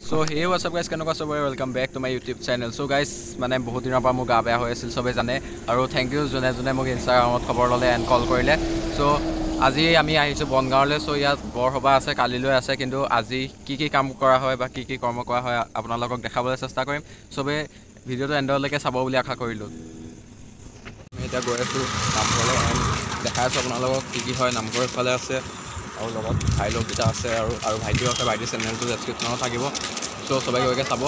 So hey what's up guys, কেনেকুৱা সবাই welcome back to my YouTube channel. So guys মানে বহুত দিনৰ পৰা মোৰ গা বেয়া হৈ আছিল সবে জানে আৰু থ্যাংক ইউ জনে জনে মোক ইনষ্টাগ্ৰামত খবৰ ললে এণ্ড কল কৰিলে। সো আজি আমি আহিছো বনগাঁৱলৈ। সো ইয়াত বৰসভা আছে, কালিলৈ আছে, কিন্তু আজি কি কাম কৰা হয় বা কি কৰ্ম কৰা হয় আপোনালোকক দেখাবলৈ চেষ্টা কৰিম। সবে ভিডিঅ'টো এণ্ডলৈকে চাব বুলি আশা কৰিলোঁ। আমি এতিয়া গৈ আছোঁ নামঘৰলৈ এণ্ড দেখাই আছোঁ আপোনালোকক কি হয়। নামঘৰ ইফালে আছে আৰু লগত ভাই লগকেইটা আছে আৰু ভাইটিও আছে। ভাইটিৰ চেনেলটো ডেছক্ৰিপশ্যনত থাকিব। চ' সবাই গৈকে চাব।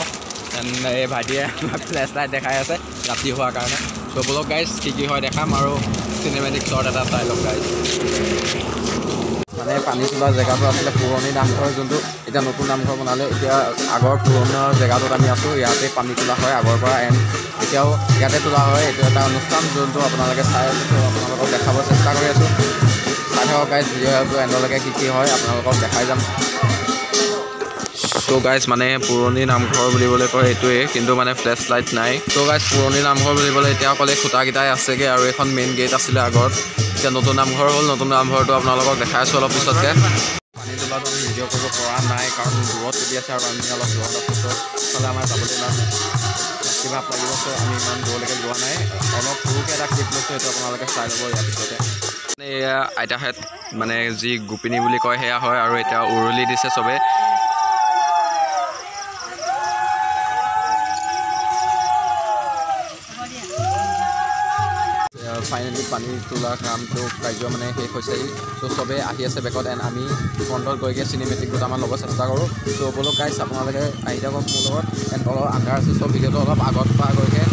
এণ্ড এই ভাইটিয়ে ফ্লেছ লাইট দেখাই আছে ৰাতি হোৱাৰ কাৰণে। চ' বলক গাইজ কি হয় দেখাম আৰু চিনেমেটিক শ্বট এটা চাই লওক গাইজ। মানে পানী তোলা জেগাটো আছিলে পুৰণি নামঘৰ, যোনটো এতিয়া নতুন নামঘৰ বনালে। এতিয়া আগৰ পুৰণি জেগাটোত আমি আছোঁ, ইয়াতে পানী তোলা হয় আগৰ পৰা এণ্ড এতিয়াও ইয়াতে তোলা হয়। এইটো এটা অনুষ্ঠান যোনটো আপোনালোকে চাই আছোঁ, আপোনালোকক দেখাব চেষ্টা কৰি আছোঁ। চাই থাকক গাইজ ভিডিঅ'টো এণ্ডলৈকে কি হয় আপোনালোকক দেখাই যাম। চ' গাইজ মানে পুৰণি নামঘৰ বুলিবলৈ কয় এইটোৱে, কিন্তু মানে ফ্লেছ লাইট নাই। চ' গাইজ পুৰণি নামঘৰ বুলিবলৈ এতিয়া অকল এই খুঁটাকেইটাই আছেগৈ আৰু এখন মেইন গেট আছিলে আগত। এতিয়া নতুন নামঘৰ হ'ল। নতুন নামঘৰটো আপোনালোকক দেখাই আছোঁ অলপ পিছতকৈ। পানী তোলাটো আমি ভিডিঅ' কৰিব পৰা নাই কাৰণ দূৰত তুলি আছে আৰু আমি অলপ দূৰত আছোঁ। চ' ইফালে আমাৰ যাবলৈ ইমান ভাৱ লাগিব। চ' আমি ইমান দূৰলৈকে যোৱা নাই, অলপ সৰুকৈ এটা ক্লিপ লৈছোঁ, সেইটো আপোনালোকে চাই ল'ব ইয়াৰ পিছতে। এয়া আইতাহঁত মানে যি গোপিনী বুলি কয় সেয়া হয় আৰু এতিয়া উৰুলি দিছে চবে। ফাইনেলি পানী তোলা কামটো কাৰ্য মানে শেষ হৈছেহি। চ' চবেই আহি আছে বেকত এণ্ড আমি ফ্ৰণ্টত গৈকে চিনেমেটিক দুটামান ল'ব চেষ্টা কৰোঁ। চ' বলক গাইজ আপোনালোকে আহি থাকক মোৰ লগত। এণ্ড তলত আন্ধাৰ আছে, চ' ভিডিঅ'টো অলপ আগত পৰা গৈকে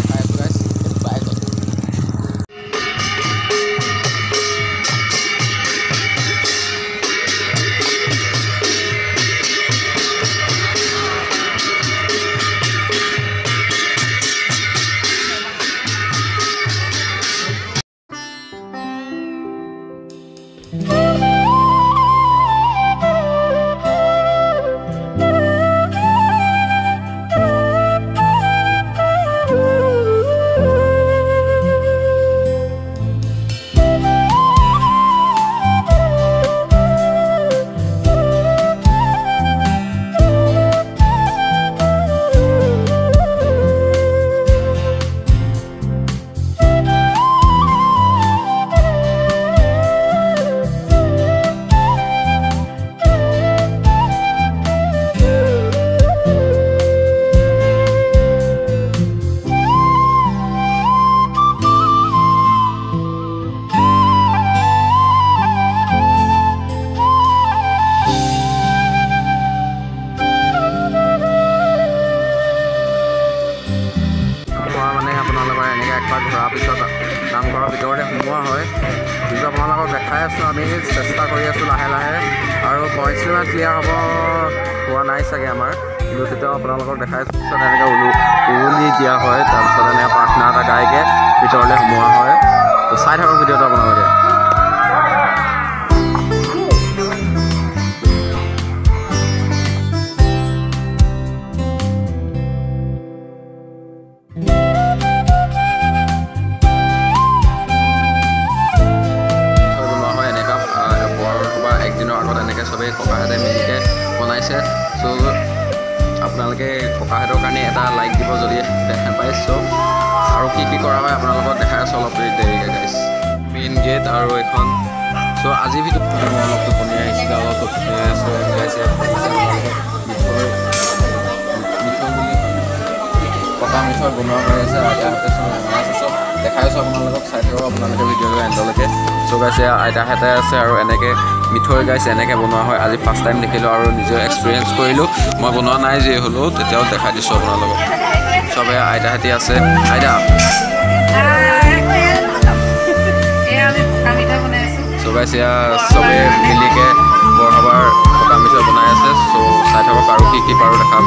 চাই আছোঁ গাইজ। বাই গ'ল। একবাৰ ঘূৰাৰ পিছত নামঘৰৰ ভিতৰতে সোমোৱা হয়, যোনটো আপোনালোকক দেখাই আছোঁ। আমি চেষ্টা কৰি আছোঁ লাহে লাহে, আৰু ভইচটো ইমান ক্লিয়াৰ হোৱা নাই চাগে আমাৰ, কিন্তু তেতিয়াও আপোনালোকক দেখাই আছোঁ। পিছত এনেকৈ উৰুলি দিয়া হয়, তাৰপিছত এনেকৈ প্ৰাৰ্থনা এটা গাইকে ভিতৰলৈ সোমোৱা হয়। তো চাই থাকক ভিডিঅ'টো আপোনালোকে। চবেই ককাহঁতে মিলিকৈ বনাইছে। চ' আপোনালোকে ককাহঁতৰ কাৰণে এটা লাইক দিব যদি দেখা পায়। চ' আৰু কি কৰা হয় আপোনালোকক দেখাই আছোঁ অলপ দেৰিকৈ গাইজ। মেইন গেট আৰু এখন। চ' আজি ভিডিঅ'ত অলপ টোপনি আহিছিলে, অলপ গাইছে পকা মিঠৈ বনোৱা হৈ আছে। আইতাহঁতে চব বনাই আছে, চব দেখাই আছোঁ আপোনালোকক। চাই থাকক আপোনালোকে ভিডিঅ'টো এণ্ডলৈকে। চ' গাইছে আইতাহঁতে আছে আৰু এনেকৈ মিঠৈ গাইছে এনেকৈ বনোৱা হয়। আজি ফাৰ্ষ্ট টাইম দেখিলোঁ আৰু নিজে এক্সপিৰিয়েঞ্চ কৰিলোঁ। মই বনোৱা নাই যি হ'লেও, তেতিয়াও দেখাই দিছোঁ আপোনালোকক। চবে আইতাহঁতি আছে। আইতা চ' গাইছে চবে মিলিকৈ বৰসভাৰ পকা মিঠৈ বনাই আছে। চ' চাই থাকক আৰু কি পাৰোঁ দেখাম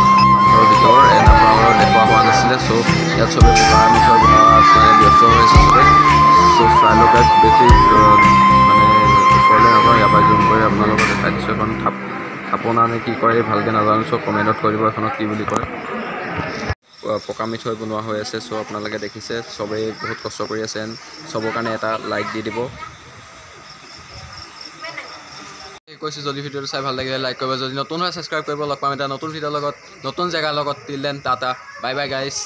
ঘৰৰ ভিতৰৰ। আপোনালোকৰ দেখুওৱা হোৱা নাছিলে। চ' ইয়াত চবে পকা মিঠৈ বনোৱাত মানে ব্যস্ত হৈ আছে চবে। চ' চাই লওক গাইজ, বেছি মানে ওচৰলৈ নাযাওঁ, ইয়াৰ পৰা জুম কৰি আপোনালোকক দেখাই দিছোঁ। এখন থাপনা নে কি কয় ভালকৈ নাজানো। চ' কমেণ্টত কৈ দিব এখনক কি বুলি কয়। পকা মিঠৈ বনোৱা হৈ আছে। চ' আপোনালোকে দেখিছে চবেই বহুত কষ্ট কৰি আছে। চবৰ কাৰণে এটা লাইক দি দিব। কৈছোঁ যদি ভিডিঅ'টো চাই ভাল লাগিলে লাইক কৰিব, যদি নতুন হয় ছাবস্ক্ৰাইব কৰিব। লগ পাম এটা নতুন ভিডিঅ'ৰ লগত, নতুন জেগাৰ লগত। Till then Tata, bye bye গাইছ।